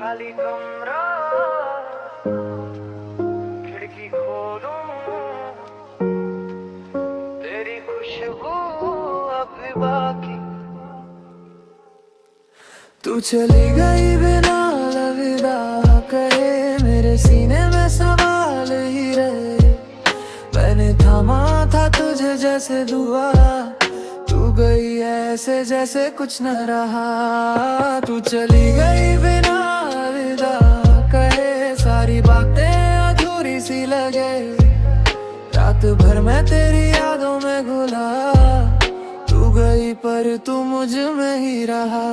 खाली कमरा खिड़की खोलूं तेरी खुशबू अभी बाकी। तू चली गई बिना अलविदा कहे, मेरे सीने में सवाल ही रहे। मैंने थामा था तुझे जैसे दुआ, तू गई ऐसे जैसे कुछ न रहा। तू चली गई बिना अलविदा कहे, सारी बातें अधूरी सी लगे। रात भर मैं तेरी यादों में घुला, तू गई पर तू मुझ में ही रहा।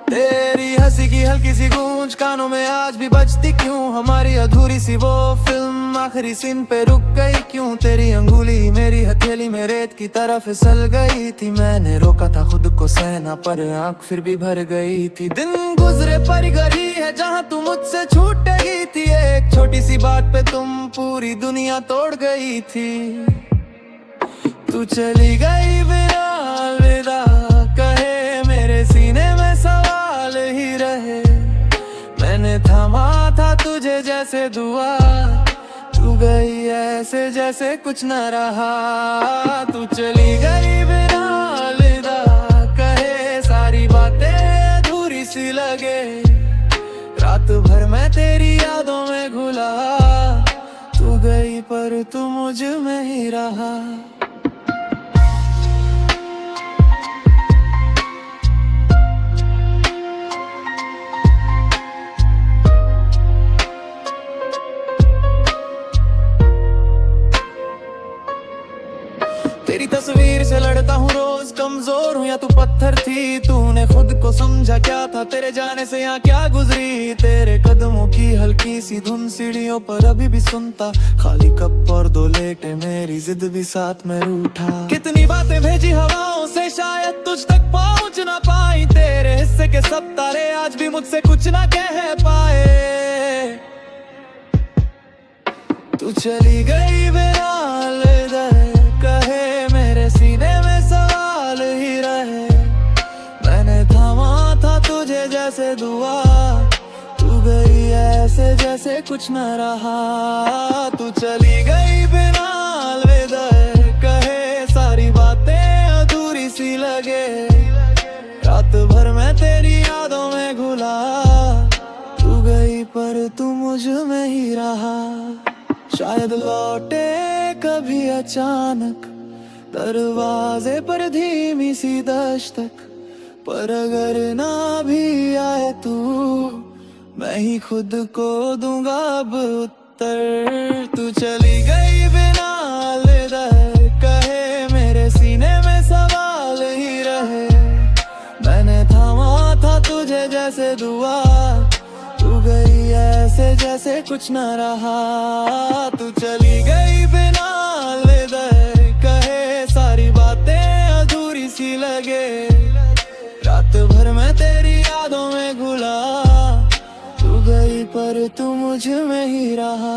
तेरी हंसी की हल्की सी गूंज कानों में आज भी बजती क्यों? हमारी अधूरी सी वो फिल्म आखिरी सीन पे रुक गई क्यों? तेरी अंगुली मेरी हथेली में रेत की तरह फिसल गई थी। मैंने रोका था खुद को सहना पर आँख फिर भी भर गई थी। दिन गुजरे पर घड़ी है जहाँ तू मुझसे छूट गई थी। एक छोटी सी बात पे तुम पूरी दुनिया तोड़ गई थी। तू चली गई बिना अलविदा कहे, मेरे सीने में सवाल ही रहे। मैंने थामा था तुझे जैसे दुआ, तू गई ऐसे जैसे कुछ न रहा। तू चली गई बिना अलविदा कहे, सारी बातें अधूरी सी लगे। रात भर मैं तेरी यादों में घुला, तू गई पर तू मुझ में ही रहा। तेरी तस्वीर से लड़ता हूँ रोज, कमजोर हूँ या तू पत्थर थी? तूने खुद को समझा क्या था? तेरे जाने से यहाँ क्या गुजरी? तेरे कदमों की हल्की सी धुन सीढ़ियों पर अभी भी सुनता। खाली कप और दो लेटे, मेरी जिद भी साथ में रूठा। कितनी बातें भेजी हवाओं से, शायद तुझ तक पहुँच ना पाई। तेरे हिस्से के सब तारे आज भी मुझसे कुछ ना कह पाए। तू चली गई बिना अलविदा कहे, मेरे सीने में सवाल ही रहे। मैंने थामा था तुझे जैसे दुआ, तू गई ऐसे जैसे कुछ न रहा। तू चली गई बिना अलविदा कहे, सारी बातें अधूरी सी लगे। रात भर मैं तेरी यादों में घुला, तू गई पर तू मुझ में ही रहा। शायद लौटे कभी अचानक, दरवाजे पर धीमी सी दस्तक। पर अगर ना भी आए तू, मैं ही खुद को दूंगा अब उत्तर। तू चली गई बिना अलविदा कहे, मेरे सीने में सवाल ही रहे। मैंने थामा था तुझे जैसे दुआ, तू गई ऐसे जैसे कुछ न रहा। तू चली गई बिना अलविदा कहे, सारी बातें अधूरी सी लगे। रात भर मैं तेरी यादों में घुला, तू गई पर तू मुझ में ही रहा।